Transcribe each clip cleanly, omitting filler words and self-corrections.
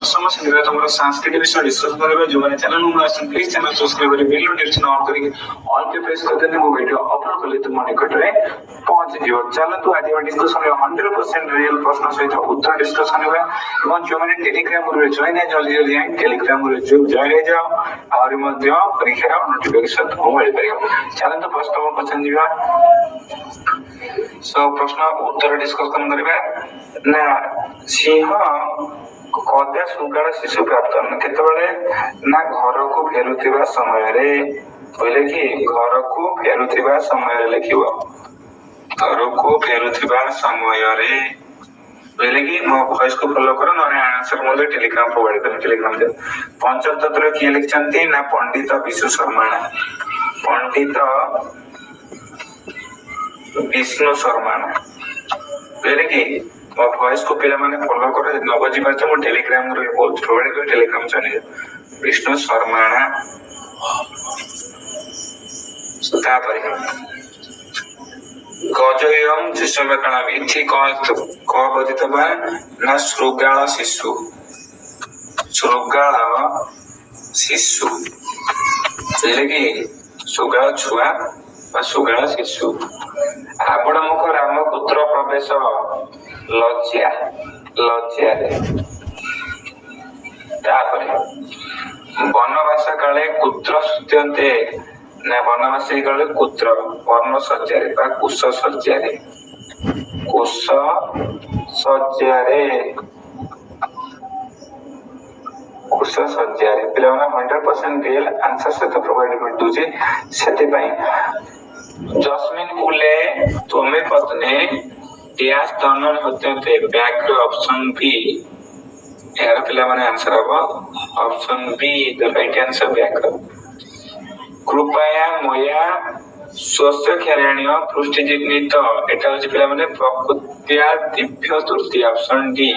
दशम श्रेणी तुम संस्कृत विषय डिस्कस करेंगे जो मैंने चैनल में आसन प्लीज चैनल सब्सक्राइब करें बेल नोटिफिकेशन ऑन करेंगे ऑल पे प्रेस कर देने वो वीडियो अपलोड कर ले तुम निकट में पहुंच जियो। चलो आज डिस्कशन में 100% रियल प्रश्न सहित उत्तर डिस्कशन हुए और जो मैंने टेलीग्राम रे जॉइन है जल्दी जल्दी आए टेलीग्राम रे जॉइन हो जाओ और मध्य परीक्षा नोटिफिकेशन को मिल पाएगा। चलो तो प्रश्न क्वेश्चन जीवा सो प्रश्न उत्तर डिस्कशन करिबा ना सिंह कदा सुगाड़ शिशु प्राप्त केतबेले ना घर को फेरुथिबा समय रे बोले कि घर को फेरुथिबा समय रे लिखिबो घर को फेरुथिबा समय रे बोले कि मो वॉइस को फॉलो करो नने आंसर मोले टेलीग्राम प्रोवाइड कर टेलीग्राम दे पंचम तत्र की लिखचंती ना पंडित विष्णु शर्मा पंडित विष्णु शर्मा बोले कि मो वॉइस को पिला माने फॉलो करो न बजी पाछ मो टेलीग्राम रे बहुत प्रोवाइड कर टेलीग्राम चले विष्णु शर्मा सुता पर गजयम शिशुमेकणा इथि क बदितबा ना श्रुगाल शिशु कि सुगाल छुआ बा सुगाल शिशु आपण मुख रामपुत्र प्रवेश लज्जा वनवास काले कुत्र सुत्यन्ते ना वनवासी काले कुत्र वर्ण सज्जारे बा कुश सज्जारे पिला 100% रियल आंसर से तो प्रोवाइड कर दूचे सेते पई जस्मिन उले तुम्हें पत्नी डैश तनन होते बैक ऑप्शन बी यार पिला माने आंसर हबो option be the right answer back कृपया मोया स्वस्य खेरणीय पृष्ठजिग्नित एटा होची पिला माने प्रकृत्या दिव्य तृतीय ऑप्शन डी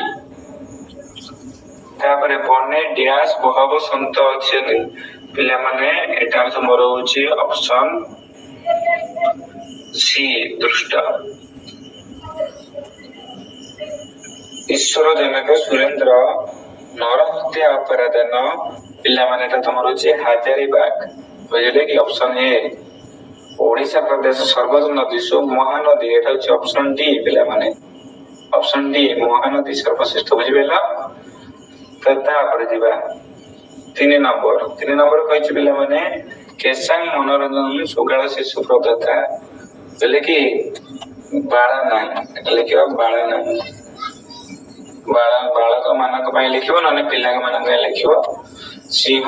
तापरे बने डैश बहव संत अछि पिला माने एटा मोर होची ऑप्शन सी दृष्ट ईश्वर जनक सुरेंद्र नरहत्या अपराधन पिला माने एटा तमर होची हाजारीबाग बुझले कि ऑप्शन ए ओडिशा प्रदेश सर्वोच्च नदी सो महानदी एटा होची ऑप्शन डी पिला माने ऑप्शन डी महानदी सर्वश्रेष्ठ बुझिबेला तता पर जिबा 3 नंबर कहछि पिला माने केसांग मनोरंजन सुगाल शिशु प्रदाता बोले कि बाला नाही लिखिबा बाला नाही बालक मानक पई लिखिबो नने पिला मानक पई लिखिबो सिंह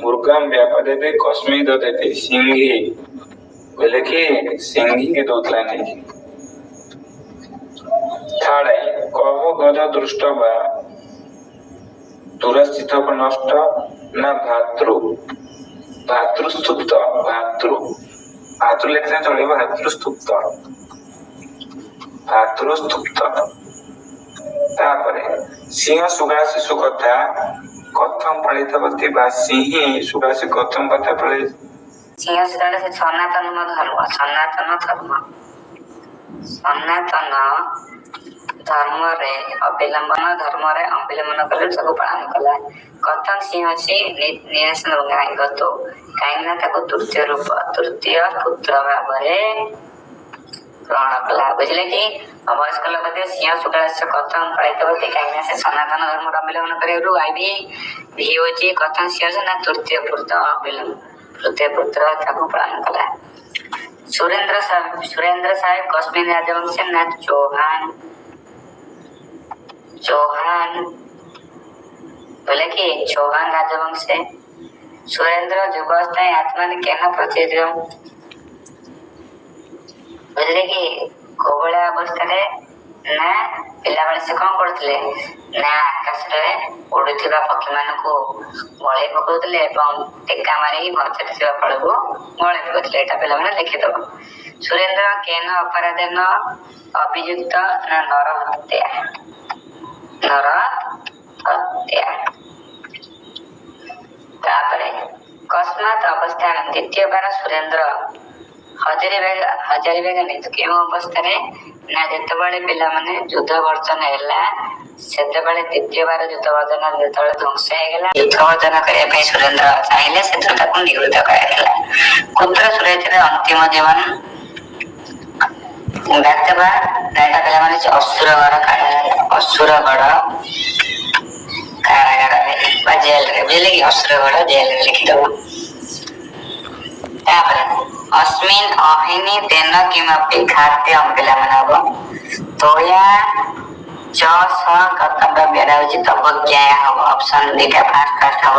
मुर्गम व्यापदेते कश्मी ददेते सिंही बोले कि सिंही के दोतला नहीं थाड़े कहो गज दृष्ट बा दुरस्थित नष्ट ना भातृस्तुप्त भातृ लिखने चले भातृस्तुप्त तापरे सिंह सुगा शिशु कथा कथम पालितवती बा सिंही सुगा से कथम कथा पाले सिंह सुगा से सनातन धर्म रे अवलंबन कर सबको पालन कला कथन सिंह से निराशन गाय गतो काइना ताको तृतीय पुत्र भाबरे ग्रहण कला बुझले कि वयस्क लोग सिंह सुगा से कथन पालितवती काइना से सनातन धर्म अवलंबन करे आईबी भी होची कथन सिंह से ना तृतीय पुत्र ताको पालन कला सुरेंद्र साहेब कश्मीर राजवंश ना चौहान बोले कि चौहान राजवंश सुरेंद्र युवावस्था आत्मा ने केना प्रतिद्र बुझले कि कोबला अवस्था रे ना पिला बेले से कौन करथले ना आकाश रे उड़ुथिबा पक्षी मान को बळे पकौतले एवं टेका मारी भचथिबा फल को बळे पकौतले एटा पिला माने लिखि दबो सुरेंद्र केन अपराधन अभियुक्त ना नर हत्या तापरे कस्मात अवस्था द्वितीय बार सुरेंद्र हजारीबाग नहीं तो केउ अवस्था रे ना जेतबळे पिला माने युद्ध वर्चन हैला ସେତେବେଳେ ଦ୍ୱିତୀୟ ବାର ଯୁଦ୍ଧ ବର୍ଜନ ଯେତେବେଳେ ଧ୍ୱଂସ ହେଇଗଲା, ଯୁଦ୍ଧ ବର୍ଜନ କରିବା ପାଇଁ ସୁରେନ୍ଦ୍ର ଚାହିଁଲେ ସେଥିରୁ ତାକୁ ନିବୃତ୍ତ କରାଯାଇଥିଲା। ପୁତ୍ର ସୁରେଶର ଅନ୍ତିମ ଜୀବନ ଡାକ୍ତର ପିଲାମାନେ ଅସୁରଗଡ଼ କାରାଗାରରେ ବା ଜେଲରେ, ବୁଝିଲେ କି? ଅସୁରଗଡ଼ ଜେଲରେ ଲିଖିଦବ। ତାପରେ ଅସ୍ମିନ୍ ଅହିନି ତେନ କିମପି ଖାଦ୍ୟମ୍ ପିଲାମାନେ ହବ ତୋୟା ଗତବ୍ୟ ହଉଛି ତବଜ୍ଞା ହବ। ଅପସନ ଦିଟା ଫାଷ୍ଟ ହବ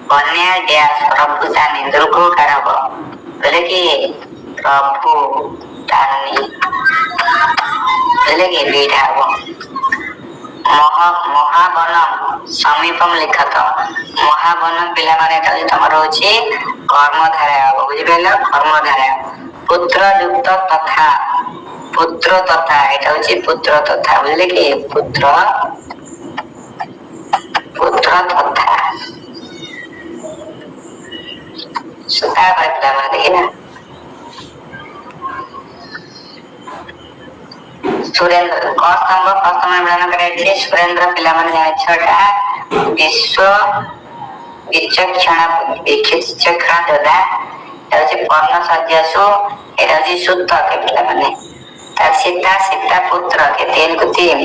ବନ୍ୟା ଡ୍ୟାସ୍ ପ୍ରଭୁ ତାନି ଦୁର୍ଗକାର ହବ, ବୋଲେ କି ପ୍ରଭୁ ତାନି, ବୋଲେ କି ଦିଟା ହବ। ମହାବନମ ସମୀପମ ଲିଖତ ମହାବନମ ପିଲାମାନେ ଏଟା ହଉଛି ତମର ହଉଛି କର୍ମଧାରା ହବ, ବୁଝିପାରିଲ? କର୍ମଧାରା। ପୁତ୍ର ଯୁକ୍ତ ତଥା এটা হচ্ছে পুত্র তথা, বুঝলে কি? পুত্র তথা সুতা পাইলাম দেখি না। ସୁରେନ୍ଦ୍ର କସ୍ତମ୍ଭ ମିଳନ କରାଯାଇଛି। ସୁରେନ୍ଦ୍ର ପିଲାମାନେ ଜାଣିଛ ଏଟା ବିଶ୍ୱ ବିଚକ୍ଷଣ ଯୋଦ୍ଧା, এটা হচ্ছে পর্ণ ସଜ୍ୟାସୁ, এটা হচ্ছে ସୂତକ ପିଲାମାନେ। ତାର ସୀତା ପୁତ୍ର କେ 3 କୁ 3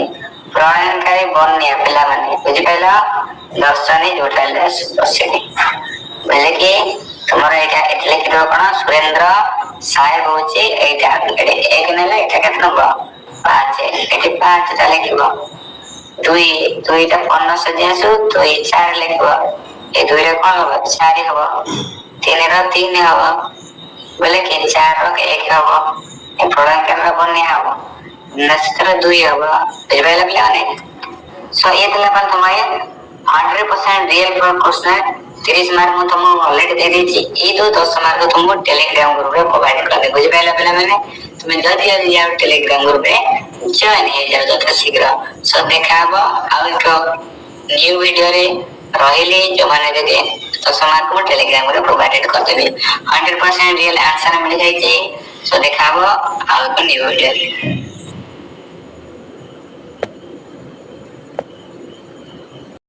ପ୍ରଣୟନକାରୀ ବନ୍ୟା ପିଲାମାନେ, ବୁଝିପାରିଲ? ଦର୍ଶନୀ ଯୋଉଟା ବସିନି, ବୋଲେ କି ତମର ଏଇଟା ଏଠି ଲେଖିଦବ କଣ? ସୁରେନ୍ଦ୍ର ସାହେବ ହଉଛି ଏଇଟା, ଏକ ନେଲେ ଏଇଟା କେତେ ନବ? 5, ଏଠି 5 ଟା ଲେଖିବ। ଦୁଇଟା ପର୍ଣ୍ଣ ସଜ୍ୟାସୁ 2 4 ଲେଖିବ। ଏ 2ରେ କଣ ହବ? 4 ହବ। 3 ର 3 ହବ, ବୋଲେ କି 4 ର 1 ହବ। ଏ ପ୍ରଳୟଙ୍କର ବନ୍ୟା ହବ, ନସ୍ତ୍ର 2 ହବ, ବୁଝିପାରିଲ ପିଲାମାନେ? ସୋ ये ଥିଲା ପାଇଁ ତମେ 100% ରିଏଲ ପ୍ରଶ୍ନ 30 ମାର୍କ ମୁଁ ତମକୁ ଅଲରେଡି ଦେଇ ଦେଇଛି। ଏଇ ଯୋଉ 10 ମାର୍କ ତମକୁ ଟେଲିଗ୍ରାମ ଗ୍ରୁପରେ ପ୍ରୋଭାଇଡ କରିଦେବି, ବୁଝିପାରିଲ ପିଲାମାନେ? ତୁମେ ଜଲ୍ଦି ଯାଅ ଟେଲିଗ୍ରାମ ଗ୍ରୁପରେ ଜଏନ ହେଇଯାଅ ଯଥା ଶୀଘ୍ର। ସୋ ଦେଖା ହବ ଆଉ ଏକ ନ୍ୟୁ ଭିଡିଓରେ। ରହିଲି, ଯୋଉମାନେ ଯଦି 10 ମାର୍କ ମୁଁ ଟେଲିଗ୍ରାମ ରେ ପ୍ରୋଭାଇଡ କରିଦେବି। 100% ରିଏଲ ଆନ୍ସର ମିଳିଯାଇଛି। ସୋ ଦେଖା ହବ ଆଉ ଏକ ନ୍ୟୁ ଭିଡିଓରେ।